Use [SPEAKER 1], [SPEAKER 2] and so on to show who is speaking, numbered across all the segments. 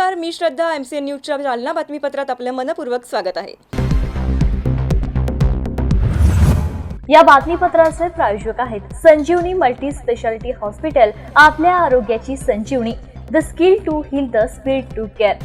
[SPEAKER 1] नमस्कार, मी श्रद्धा. MCN न्यूजच्या जालना बातमीपत्रात आपलं मनपूर्वक स्वागत आहे.
[SPEAKER 2] या बातमीपत्राचे प्रायोजक आहेत संजीवनी मल्टी स्पेशालिटी हॉस्पिटल. आपल्या आरोग्याची संजीवनी. The skill to heal, the speed to care.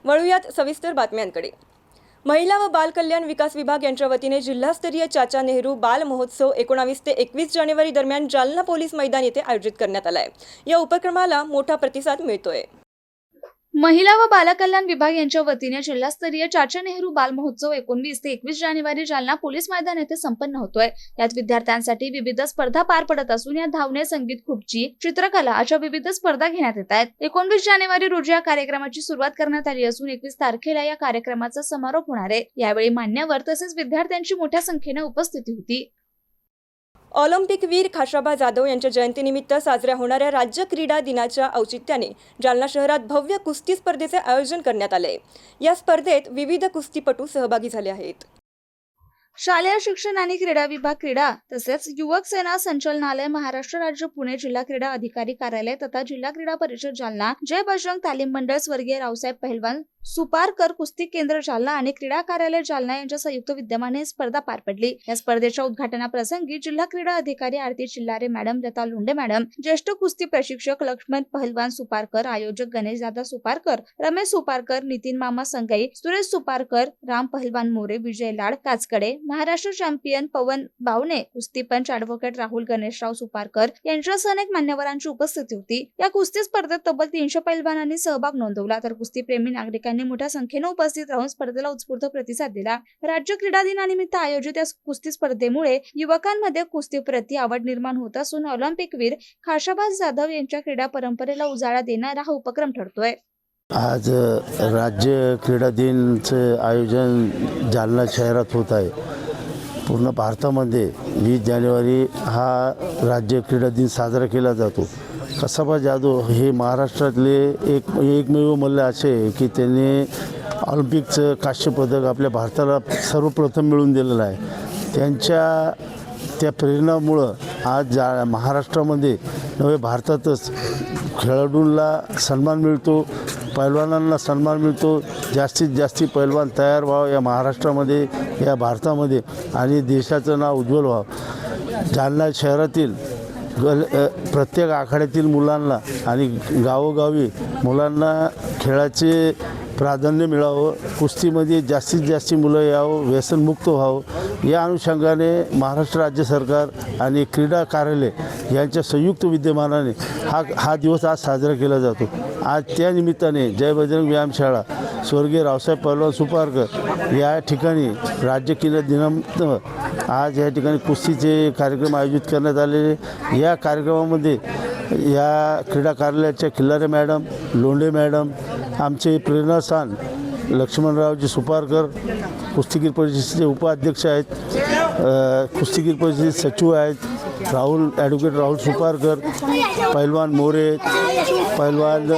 [SPEAKER 1] वळूयात सविस्तर बातम्यांकडे. महिला व बाल कल्याण विकास विभाग यांच्या वतीने जिल्हास्तरीय चाचा नेहरू बाल महोत्सव 19 ते 21 जानेवारी दरम्यान जालना पोलीस मैदान येथे आयोजित करण्यात आला आहे. या उपक्रमाला मोठा प्रतिसाद मिळतोय.
[SPEAKER 3] महिला व बालकल्याण विभाग यांच्या वतीने जिल्हास्तरीय चाचा नेहरू बाल महोत्सव 19 ते 21 जानेवारी जालना पोलीस मैदान येथे संपन्न होतोय. यात विद्यार्थ्यांसाठी विविध स्पर्धा पार पडत असून या धावणे, संगीत खुर्ची, चित्रकला अशा विविध स्पर्धा घेण्यात येत आहेत. 19 जानेवारी रोजी या कार्यक्रमाची सुरुवात करण्यात आली असून 21 तारखेला या कार्यक्रमाचा समारोप होणार आहे. यावेळी मान्यवर तसेच विद्यार्थ्यांची मोठ्या संख्येने उपस्थिती होती.
[SPEAKER 1] ऑलिम्पिक वीर खाशाबा जाधव यांच्या जयंतीनिमित्त साजऱ्या होणाऱ्या राज्य क्रीडा दिनाच्या औचित्याने जालना शहरात भव्य कुस्ती स्पर्धेचे आयोजन करण्यात आले. या स्पर्धेत विविध कुस्तीपटू सहभागी झाले आहेत.
[SPEAKER 3] शालेय शिक्षण आणि क्रीडा विभाग, क्रीडा तसेच युवक सेना संचालनालय, महाराष्ट्र राज्य पुणे जिल्हा क्रीडा अधिकारी कार्यालय तथा जिल्हा क्रीडा परिषद जालना, जय बजरंग तालीम मंडळ, स्वर्गीय रावसाहेब पहलवान सुपारकर कुस्ती केंद्र जालना आणि क्रीडा कार्यालय जालना यांच्या संयुक्त विद्यमाने स्पर्धा पार पडली. या स्पर्धेच्या उद्घाटनाप्रसंगी जिल्हा क्रीडा अधिकारी आरती चिल्लारे मॅडम, लता लोंढे मॅडम, ज्येष्ठ कुस्ती प्रशिक्षक लक्ष्मण पहलवान सुपारकर, आयोजक गणेशदादा सुपारकर, रमेश सुपारकर, नितीन मामा संगई, सुरेश सुपारकर, राम पहलवान मोरे, विजय लाड काचकडे, महाराष्ट्र चॅम्पियन पवन बावणे, कुस्ती पंच ॲडव्होकेट राहुल गणेशराव सुपारकर यांच्यासह अनेक मान्यवरांची उपस्थिती होती. या कुस्ती स्पर्धेत तब्बल 300 पैलवानांनी सहभाग नोंदवला तर कुस्तीप्रेमी नागरिकांनी मोठ्या संख्येने उपस्थित राहून स्पर्धेला उत्स्फूर्त प्रतिसाद दिला. राज्य क्रीडा दिनानिमित्त आयोजित या कुस्ती स्पर्धेमुळे युवकांमध्ये कुस्तीप्रती आवड निर्माण होत असून ऑलिम्पिक वीर खाशाबा जाधव यांच्या क्रीडा परंपरेला उजाळा देणारा हा उपक्रम ठरतोय.
[SPEAKER 4] आज राज्य क्रीडा दिनचं आयोजन जालना शहरात होत आहे. पूर्ण भारतामध्ये 20 जानेवारी हा राज्य क्रीडा दिन साजरा केला जातो. खाशाबा जाधव हे महाराष्ट्रातले एकमेव मल्ल असे की त्यांनी ऑलिम्पिकचं कांस्य पदक आपल्या भारताला सर्वप्रथम मिळवून दिलेलं आहे. त्या प्रेरणामुळं आज महाराष्ट्रामध्ये नव्हे भारतातच खेळाडूंना सन्मान मिळतो, पैलवानांना सन्मान मिळतो. जास्तीत जास्त पैलवान तयार व्हावं या महाराष्ट्रामध्ये, या भारतामध्ये आणि देशाचं नाव उज्ज्वल व्हावं. जालना शहरातील प्रत्येक आखाड्यातील मुलांना आणि गावोगावी मुलांना खेळाचे प्राधान्य मिळावं, कुस्तीमध्ये जास्तीत जास्त मुलं यावं, व्यसनमुक्त व्हावं या अनुषंगाने महाराष्ट्र राज्य सरकार आणि क्रीडा कार्यालय यांच्या संयुक्त विद्यमानाने हा दिवस आज साजरा केला जातो. आज त्या निमित्ताने जय बजरंग व्यायामशाळा, स्वर्गीय रावसाहेब पहलवान सुपारकर या ठिकाणी राज्य क्रीडा दिनानिमित्त आज या ठिकाणी कुस्तीचे कार्यक्रम आयोजित करण्यात आलेले. या कार्यक्रमामध्ये या क्रीडा कार्यालयाच्या खिल्लारे मॅडम, लोंढे मॅडम, आमचे प्रेरणास्थान लक्ष्मणरावजी सुपारकर, कुस्तीगीर परिषदेचे उपाध्यक्ष आहेत, कुस्तीगीर परिषदेचे सचिव आहेत, ॲडव्होकेट राहुल सुपारकर, पैलवान मोरे, पैलवान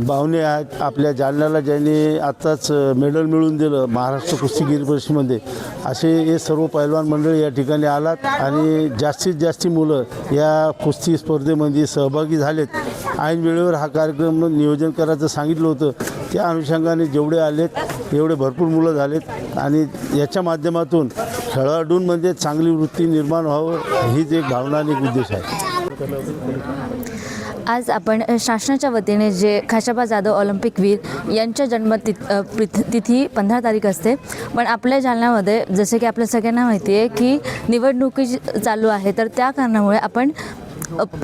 [SPEAKER 4] बावणे आहेत. आपल्या जालन्याला ज्यांनी आत्ताच मेडल मिळवून दिलं महाराष्ट्र कुस्तीगीर परिषदेमध्ये, असे हे सर्व पैलवान मंडळी या ठिकाणी आलात आणि जास्तीत जास्त मुलं या कुस्ती स्पर्धेमध्ये सहभागी झालेत. ऐन वेळेवर हा कार्यक्रम नियोजन करायचं सांगितलं होतं. त्या अनुषंगाने जेवढे आलेत एवढे भरपूर मुलं झालेत आणि याच्या माध्यमातून खेळाडूंमध्ये चांगली वृत्ती निर्माण व्हावं हीच एक भावना आणि एक उद्देश आहे.
[SPEAKER 2] आज आपण शासनाच्या वतीने जे खाशाबा जाधव ऑलिम्पिक वीर यांच्या जन्मतिथी 15 तारीख असते, पण आपल्या जालन्यामध्ये जसे की आपल्या सगळ्यांना माहिती आहे की निवडणुकी चालू आहे, तर त्या कारणामुळे आपण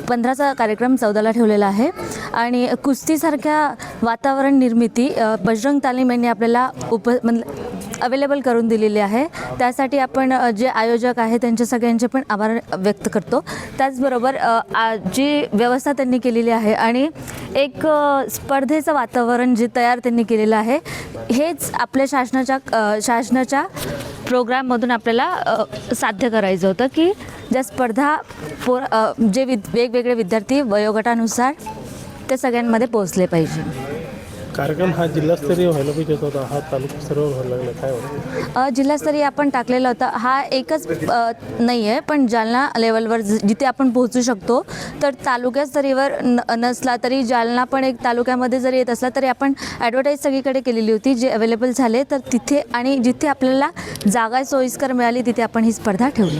[SPEAKER 2] 15चा कार्यक्रम 14ला ठेवलेला आहे. आणि कुस्तीसारख्या वातावरण निर्मिती बजरंग तालीम यांनी आपल्याला अवेलेबल करून दिलेली आहे. त्यासाठी आपण जे आयोजक आहे त्यांचे सगळ्यांचे पण आभार व्यक्त करतो. त्याचबरोबर जी व्यवस्था त्यांनी केलेली आहे आणि एक स्पर्धेचं वातावरण जे तयार त्यांनी केलेलं आहे, हेच आपल्या शासनाच्या प्रोग्राममधून आपल्याला साध्य करायचं होतं की ज्या स्पर्धा जे वेगवेगळे विद्यार्थी वयोगटानुसार ते सगळ्यांमध्ये पोहोचले पाहिजे.
[SPEAKER 5] कार्यक्रम हा जिल्हास्तरीय व्हायला पाहिजे होता, हा तालुका सर्व व्हायला लागला, काय वाटतं?
[SPEAKER 2] जिल्हास्तरीय आपण टाकलेला होता, हा एकच नाही आहे, पण जालना लेवलवर जिथे आपण पोहोचू शकतो. तर तालुकास्तरीयवर नसला तरी जालना पण एक तालुक्यामध्ये जरी येत असला तरी आपण ॲडव्हर्टाईज सगळीकडे केलेली होती, जे अवेलेबल झाले. तर तिथे आणि जिथे आपल्याला जागा सोयीस्कर मिळाली तिथे आपण ही स्पर्धा ठेवली.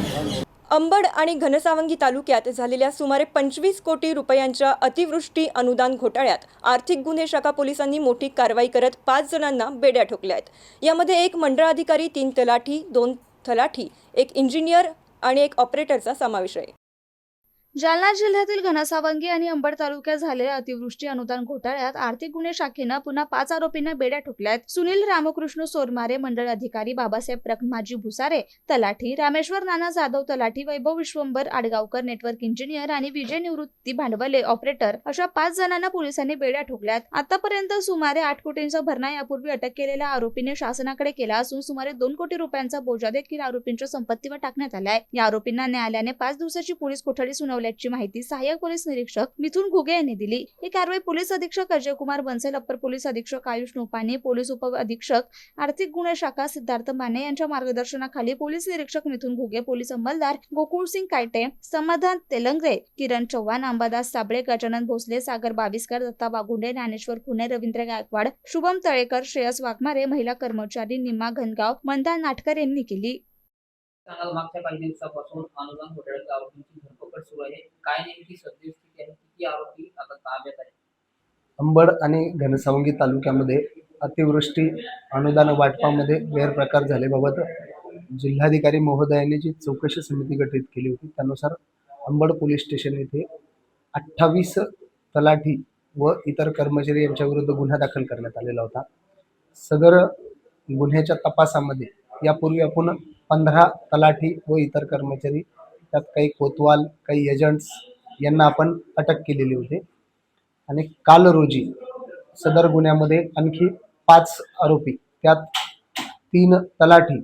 [SPEAKER 1] अंबड आणि घनसावंगी तालुक्यात झालेल्या सुमारे 25 कोटी रुपयांच्या अतिवृष्टी अनुदान घोटाळ्यात आर्थिक गुन्हे शाखा पोलिसांनी मोठी कारवाई करत 5 जणांना बेड्या ठोकल्या आहेत. यामध्ये एक मंडळ अधिकारी, 3 तलाठी, 2 तलाठी, एक इंजिनियर आणि एक ऑपरेटरचा समावेश आहे.
[SPEAKER 3] जालना जिल्ह्यातील घनसावंगी आणि अंबड तालुक्यात झालेल्या अतिवृष्टी अनुदान घोटाळ्यात आर्थिक गुन्हे शाखेनं पुन्हा 5 आरोपींना बेड्या ठोकल्यात. सुनील रामकृष्ण सोरमारे मंडळ अधिकारी, बाबासाहेब रखमाजी भुसारे तलाठी, रामेश्वर नाना जाधव तलाठी, वैभव विश्वंभर आडगावकर नेटवर्क इंजिनियर आणि विजय निवृत्ती भांडवले ऑपरेटर अशा 5 जणांना पोलिसांनी बेड्या ठोकल्यात. आतापर्यंत सुमारे 8 कोटींचा भरणा यापूर्वी अटक केलेल्या आरोपीने शासनाकडे केला असून सुमारे 2 कोटी रुपयांचा बोजा देखील आरोपींच्या संपत्तीवर टाकण्यात आलाय. या आरोपींना न्यायालयाने 5 दिवसाची पोलीस कोठडी सुनावली ची माहिती सहाय्यक पोलीस निरीक्षक मिथुन घुगे यांनी दिली. ही कारवाई पोलीस अधीक्षक अजय कुमार बन्सल, अप्पर पोलीस अधीक्षक आयुष नोपाने, पोलीस उप अधीक्षक आर्थिक गुन्हे शाखा सिद्धार्थ माने यांच्या मार्गदर्शनाखाली पोलीस निरीक्षक मिथुन घुगे, पोलीस अंमलदार गोकुळसिंग कायटे, समाधान तेलंगरे, किरण चव्हाण, अंबादास साबळे, गजानन भोसले, सागर बाविस्कर, दत्ता बागुंडे, ज्ञानेश्वर खुने, रवींद्र गायकवाड, शुभम तळेकर, श्रेयस वाघमारे, महिला कर्मचारी निम्मा घनगाव, मंदा नाटकर यांनी केली.
[SPEAKER 6] मागच्या काही दिवसापासून अनुदान घोटाळ्याच्या आरोपींची धरपकड सुरू आहे. काय नेमकी सद्यस्थिती आहे? किती आरोपी आता ताब्यात आहेत?
[SPEAKER 7] अंबड आणि घनसावंगी तालुक्यामध्ये अतिवृष्टी अनुदान वाटपामध्ये गैरप्रकार झाल्याबाबत जिल्हाधिकारी महोदयांनी जी चौकशी समिती गठीत केली होती त्यानुसार अंबड पोलीस स्टेशन येथे 28 तलाठी व इतर कर्मचारी यांच्याविरुद्ध गुन्हा दाखल करण्यात आलेला होता. सदर गुन्ह्याच्या तपासामध्ये यापूर्वी आपण 15 तलाठी व इतर कर्मचारी, त्यात काही कोतवाल, काही एजंट्स यांना आपण अटक केलेली होती. आणि काल रोजी सदर गुन्ह्यामध्ये आणखी 5 आरोपी, त्यात 3 तलाठी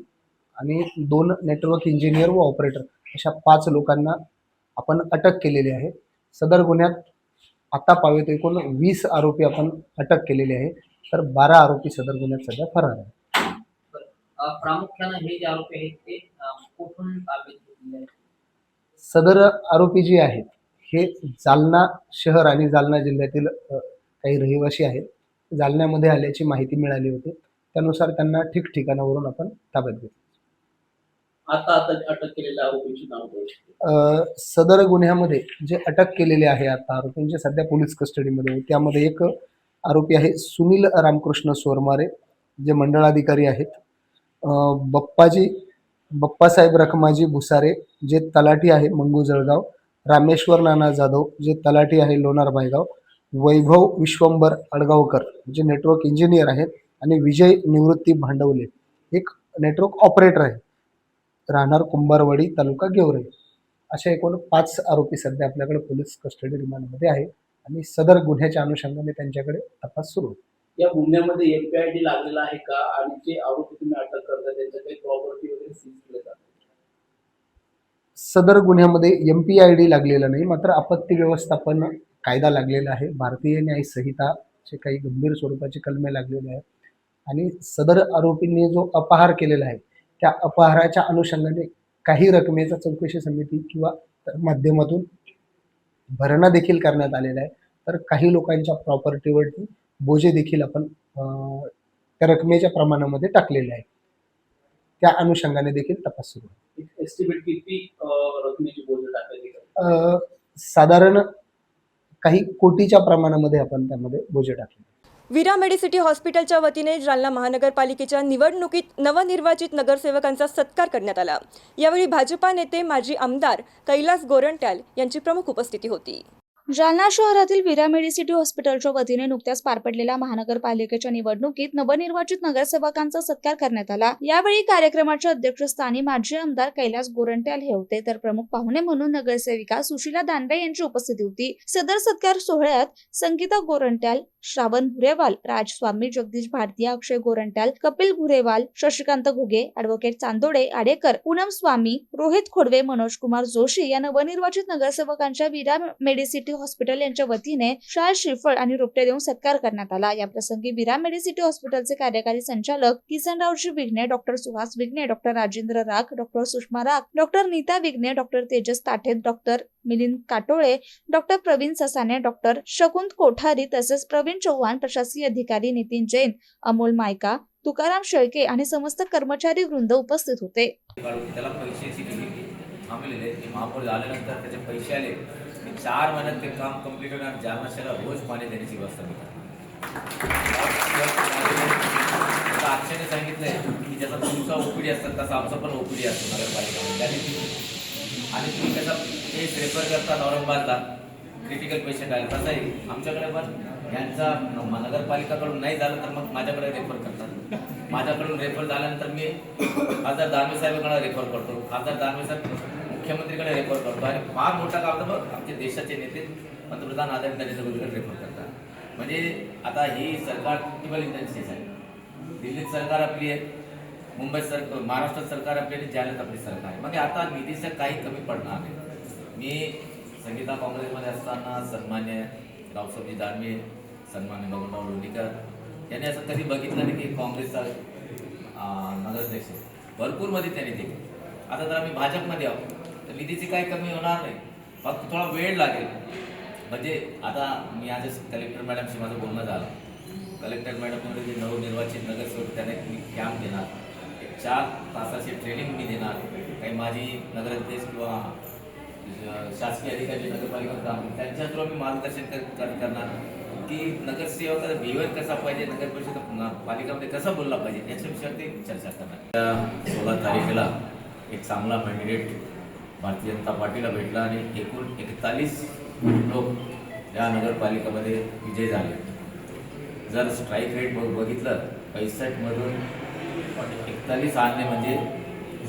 [SPEAKER 7] आणि 2 नेटवर्क इंजिनियर व ऑपरेटर अशा 5 लोकांना आपण अटक केलेली आहे. सदर गुन्ह्यात आता पावेत एकूण 20 आरोपी आपण अटक केलेले आहे. तर 12 आरोपी सदर गुन्ह्यात सध्या फरार आहेत.
[SPEAKER 6] प्रामुख्याने हे जे आरोपी आहेत ते कुठून ताब्यात घेतलेले आहेत?
[SPEAKER 7] सदर आरोपी जे आहेत हे जालना शहर आणि जालना जिल्ह्यातील काही रहिवासी आहेत. जालन्यामध्ये आल्याची माहिती मिळाली होती, त्यानुसार त्यांना ठिकठिकाणावरून आपण ताब्यात घेतले.
[SPEAKER 6] आता अटक केलेल्या आरोपींची नाव
[SPEAKER 7] सदर गुन्ह्यामध्ये जे अटक केलेले आहे आता आरोपींचे सध्या पोलीस कस्टडीमध्ये, त्यामध्ये एक आरोपी आहे सुनील रामकृष्ण सोरमारे, जे मंडळाधिकारी आहेत. बाप्पासाहेब रखमाजी भुसारे, जे तलाठी आहे मंगू जळगाव. रामेश्वर नाना जाधव, जे तलाठी आहे लोणार बायगाव. वैभव विश्वंभर आडगावकर, जे नेटवर्क इंजिनियर आहेत. आणि विजय निवृत्ती भांडवले, एक नेटवर्क ऑपरेटर आहे, राहणार कुंभारवाडी, तालुका गेवराई. अशा एकूण 5 आरोपी सध्या आपल्याकडे पोलीस कस्टडी रिमांडमध्ये आहे आणि सदर गुन्ह्याच्या अनुषंगाने त्यांच्याकडे तपास सुरू आहे.
[SPEAKER 6] या गुन्ह्यामध्ये MPID लागलेला आहे का? आणि जे आरोपी तुम्ही अटक करता त्यांच्या काही प्रॉपर्टी वगैरे सीज केले जाते?
[SPEAKER 7] सदर गुन्ह्यामध्ये MPID लागलेला नाही, मात्र आपत्ती व्यवस्थापन कायदा लागलेला आहे. भारतीय न्याय संहिताचे काही गंभीर स्वरूपाचे कलमे लागलेले आहेत. आणि सदर आरोपींनी जो अपहार केलेला आहे त्या अपहाराच्या अनुषंगाने काही रकमेचा चौकशी समिती किंवा माध्यमातून भरणा देखील करण्यात आलेला आहे. तर काही लोकांच्या प्रॉपर्टीवरती बोजे देखील आपण त्या रकमेच्या प्रमाणामध्ये टाकलेले आहे. त्या अनुषंगाने देखील तपास सुरू आहे.
[SPEAKER 6] एस्टिमेट किती रकमेची बोजे टाकायची?
[SPEAKER 7] साधारण काही कोटीच्या प्रमाणामध्ये आपण त्यामध्ये बोजे टाकले.
[SPEAKER 1] विरा मेडिसिटी हॉस्पिटलच्या वतीने जालना महानगरपालिकेच्या निवडणुकीत नवनिर्वाचित नगरसेवकांचा सत्कार करण्यात आला. यावेळी भाजपा नेते माजी आमदार कैलास गोरंट्याल यांची प्रमुख उपस्थिती होती.
[SPEAKER 3] जालना शहरातील विरा मेडिसिटी हॉस्पिटलच्या वतीने नुकत्याच पार पडलेल्या महानगरपालिकेच्या निवडणुकीत नवनिर्वाचित नगरसेवकांचा सत्कार करण्यात आला. यावेळी कार्यक्रमाच्या अध्यक्षस्थानी माजी आमदार कैलास गोरंट्याल हे होते, तर प्रमुख पाहुणे म्हणून नगरसेविका सुशीला दानवे यांची उपस्थिती होती. सदर सत्कार सोहळ्यात संगीता गोरंट्याल, श्रावण भुरेवाल, राजस्वामी, जगदीश भारतीय, अक्षय गोरंट्याल, कपिल भुरेवाल, शशिकांत घुगे, ॲडव्होकेट चांदोडे, आडेकर, पूनम स्वामी, रोहित खोडवे, मनोज कुमार जोशी या नवनिर्वाचित नगरसेवकांच्या विरा मेडिसिटी हॉस्पिटल यांच्या वतीने शाल श्रीफळ आणि रोपटे देऊन सत्कार करण्यात आला. या प्रसंगी विरा मेडिसिटी हॉस्पिटलचे कार्यकारी संचालक Kisanraoji Vighne, doctor Suhas Vighne, doctor Rajendra Rakh, doctor Sushma Rakh, doctor Neeta Vighne, doctor Tejas Tathe, doctor Milind Katole, doctor Pravin Sasane, doctor Shakunt Kothari तसेच प्रवीण चव्हाण, प्रशासकीय अधिकारी नितीन जैन, अमोल मायका, तुकाराम शेळके आणि समस्त कर्मचारी वृंद उपस्थित होते.
[SPEAKER 8] त्याला पैशाची थांबलेले ते महापौर झाल्यानंतर त्याचे पैसे आले. 4 महिन्यात ते काम कंप्लीट होणार. जालना शहराला रोज पाणी देण्याची व्यवस्था मी अक्षयने सांगितलंय की जसा तुमचा ओपीडी असतात तसा आमचा पण ओपीडी असतो नगरपालिका. आणि तुम्ही कसं केस रेफर करतात औरंगाबादला क्रिटिकल पेशंट आहे, तसंही आमच्याकडे पण यांचा नगरपालिकाकडून नाही झालं तर मग माझ्याकडे रेफर करतात. माझ्याकडून रेफर झाल्यानंतर मी खासदार दानवे साहेबांकडे रेफर करतो. खासदार दानवे साहेब मुख्यमंत्रीकडे रेफर करतो. आणि फार मोठा काम तर आमचे देशाचे नेते पंतप्रधान आदरणीय नरेंद्र मोदीकडे रेफर करतात. म्हणजे आता ही सरकार टिबल इंटेन्सिस आहे. दिल्लीत सरकार आपली आहे, मुंबईत सरकार, महाराष्ट्रात सरकार आपली आहे, जालन्यात आपली सरकार आहे. म्हणजे आता निधीचं काही कमी पडणार नाही. मी संगीता काँग्रेसमध्ये असताना सन्मान्य रावसाहेबजी दानवे, सन्मान्य बबनराव लोणीकर यांनी असं कधी बघितलं नाही की काँग्रेसचा नगराध्यक्ष भरपूर मध्ये त्यांनी दिली. आता जर आम्ही भाजपमध्ये आहोत तर निधीची काही कमी होणार नाही, फक्त थोडा वेळ लागेल. म्हणजे आता मी आज कलेक्टर मॅडमशी माझं बोलणं झालं. कलेक्टर मॅडममध्ये जे नवनिर्वाचित नगरसेवक त्यांना मी कॅम्प देणार, 4 तासाची ट्रेनिंग मी देणार. काही माझी नगराध्यक्ष किंवा शासकीय अधिकारी नगरपालिका काम त्यांच्या थ्रू मी मार्गदर्शन करणार की नगरसेवकाचा बिहेवियर कसा पाहिजे, नगर परिषद पालिकामध्ये कसा बोलला पाहिजे याच्या विषयावरती चर्चा करणार. 16 तारखेला एक चांगला कॅन्डिडेट भारतीय जनता पार्टीला भेटला आणि एकूण 41 लोक या नगरपालिकेमध्ये विजय झाले. जर स्ट्राईक रेट बघितलं 65मधून 41 आणणे म्हणजे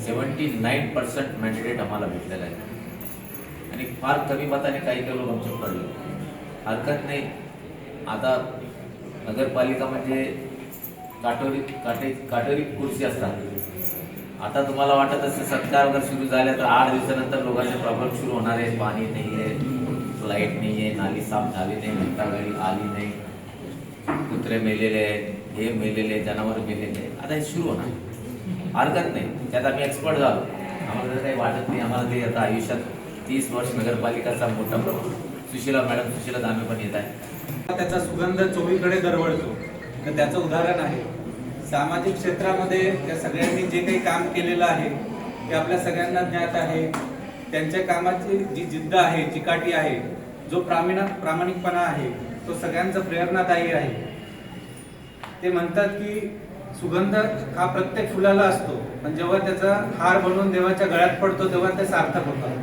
[SPEAKER 8] 79% मॅन्डेट आम्हाला भेटलेला आहे. आणि फार कमी मताने काही लोक आमचे पडले. हरकत नाही. आता नगरपालिका म्हणजे काटेरी कुर्सी असतात. आता तुम्हाला वाटत असतं सत्कार वगैरे सुरू झाल्या तर 8 दिवसानंतर लोकांचे प्रॉब्लेम सुरू होणार आहे. पाणी नाही आहे, लाईट नाही आहे, नाली साफ झाली नाही, घंटा गाडी आली नाही, कुत्रे मेलेले आहेत, हे मेलेले, जनावर मेलेले. आता हे सुरू होणार. हरकत नाही. त्यात आम्ही एक्सपर्ट झालो. आम्हाला काही वाटत नाही. आम्हाला ते आता आयुष्यात 30 वर्ष नगरपालिकाचा मोठा प्रभाव. सुशीला दानवे पण येत आहे.
[SPEAKER 9] त्याचा सुगंध चोहीकडे दरवळतो. तर त्याचं उदाहरण आहे. सामाजिक क्षेत्रामध्ये त्या सगळ्यांनी जे काही काम केलेलं आहे ते आपल्या सगळ्यांना ज्ञात आहे. त्यांच्या कामाची जी जिद्द आहे, चिकाटी आहे, जो प्रामाणिकपणा आहे तो सगळ्यांचा प्रेरणादायी आहे. ते म्हणतात की सुगंध हा प्रत्येक फुलाला असतो, पण जेव्हा त्याचा हार बनवून देवाच्या गळ्यात पडतो तेव्हा ते सार्थक होतं.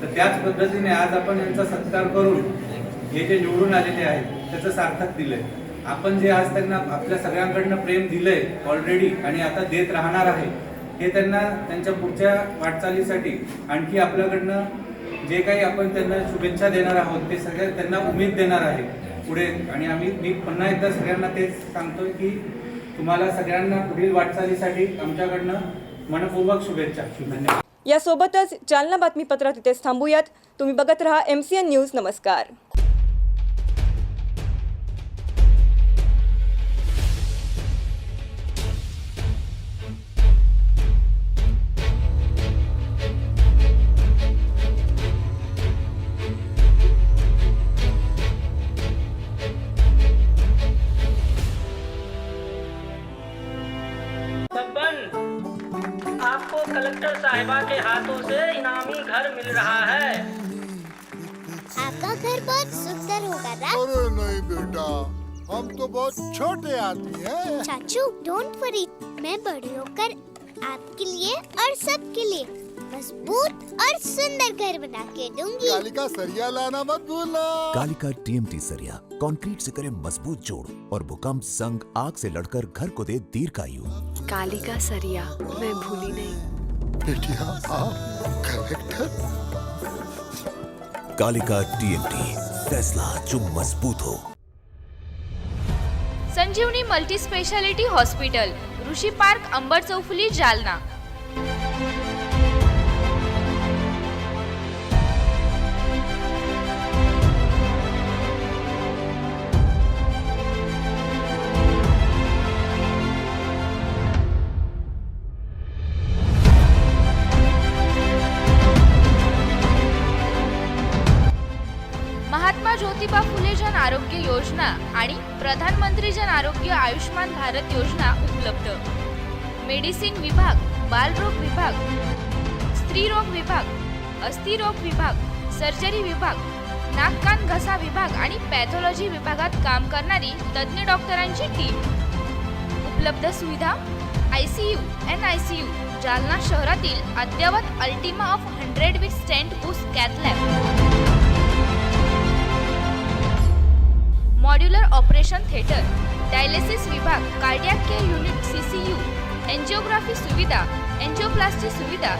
[SPEAKER 9] तर त्याच पद्धतीने आज आपण यांचा सत्कार करून हे जे निवडून आलेले आहेत त्याचं सार्थक दिलंय. आपण जे आज त्यांना आपल्या सगळ्यांकडनं प्रेम दिलंय ऑलरेडी आणि आता देत राहणार आहे, हे त्यांना त्यांच्या पुढच्या वाटचालीसाठी आणखी आपल्याकडनं जे काही आपण त्यांना शुभेच्छा देणार आहोत ते सगळे त्यांना उमेद देणार आहे पुढे. आणि मी पुन्हा एकदा सगळ्यांना तेच सांगतोय की तुम्हाला सगळ्यांना पुढील वाटचालीसाठी आमच्याकडनं मनपूर्वक शुभेच्छा. धन्यवाद.
[SPEAKER 1] यासोबतच जालना बातमीपत्रात इथेच थांबूयात. तुम्ही बघत रहा MCN न्यूज. नमस्कार.
[SPEAKER 10] आपको कलेक्टर साहिबा के हाथों से इनामी घर मिल रहा है.
[SPEAKER 11] आपका घर बहुत सुंदर होगा ना?
[SPEAKER 12] अरे नहीं बेटा, हम तो बहुत छोटे आदमी हैं।
[SPEAKER 11] चाचू डोंट वरी, मैं बड़ी होकर आपके लिए और सबके लिए मजबूत और सुंदर घर बना के दूंगी.
[SPEAKER 12] कालिका सरिया लाना मत भूलना.
[SPEAKER 13] कालिका TMT सरिया कंक्रीट से करे मजबूत जोड़ और भूकंप, संग, आग से लड़कर घर को दे दीर्घायु.
[SPEAKER 14] कालिका सरिया मैं भूली नहीं.
[SPEAKER 12] बेटिया आप कलेक्टर.
[SPEAKER 13] कालिका TMT, फैसला जो मजबूत हो.
[SPEAKER 15] संजीवनी मल्टी स्पेशालिटी हॉस्पिटल, ऋषी पार्क, अंबर चौफुली, जालना. आरोग्य योजना आणि प्रधानमंत्री जन आरोग्य आयुष्मान भारत योजना उपलब्ध. मेडिसिन विभाग, बालरोग विभाग, स्त्रीरोग विभाग, अस्थिरोग विभाग, सर्जरी विभाग, नाक कान घसा विभाग आणि पॅथॉलॉजी विभागात काम करणारी तज्ज्ञ डॉक्टरांची टीम. उपलब्ध सुविधा ICU, NICU, जालना शहरातील अद्ययावत Ultima of 100 with stent boost cath lab. Modular operation theatre, dialysis विभाग, cardiac care unit CCU, angiography सुविधा, एंजिओप्लास्टी सुविधा,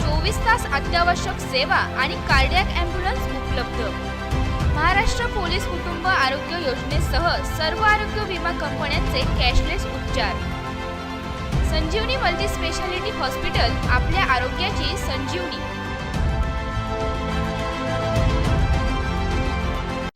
[SPEAKER 15] 24 तास अत्यावश्यक सेवा आणि कार्डियाक ॲम्ब्युलन्स उपलब्ध. महाराष्ट्र पोलीस कुटुंब आरोग्य योजनेसह सर्व आरोग्य विमा कंपन्यांचे कॅशलेस उपचार. संजीवनी मल्टी स्पेशालिटी हॉस्पिटल, आपल्या आरोग्याची संजीवनी.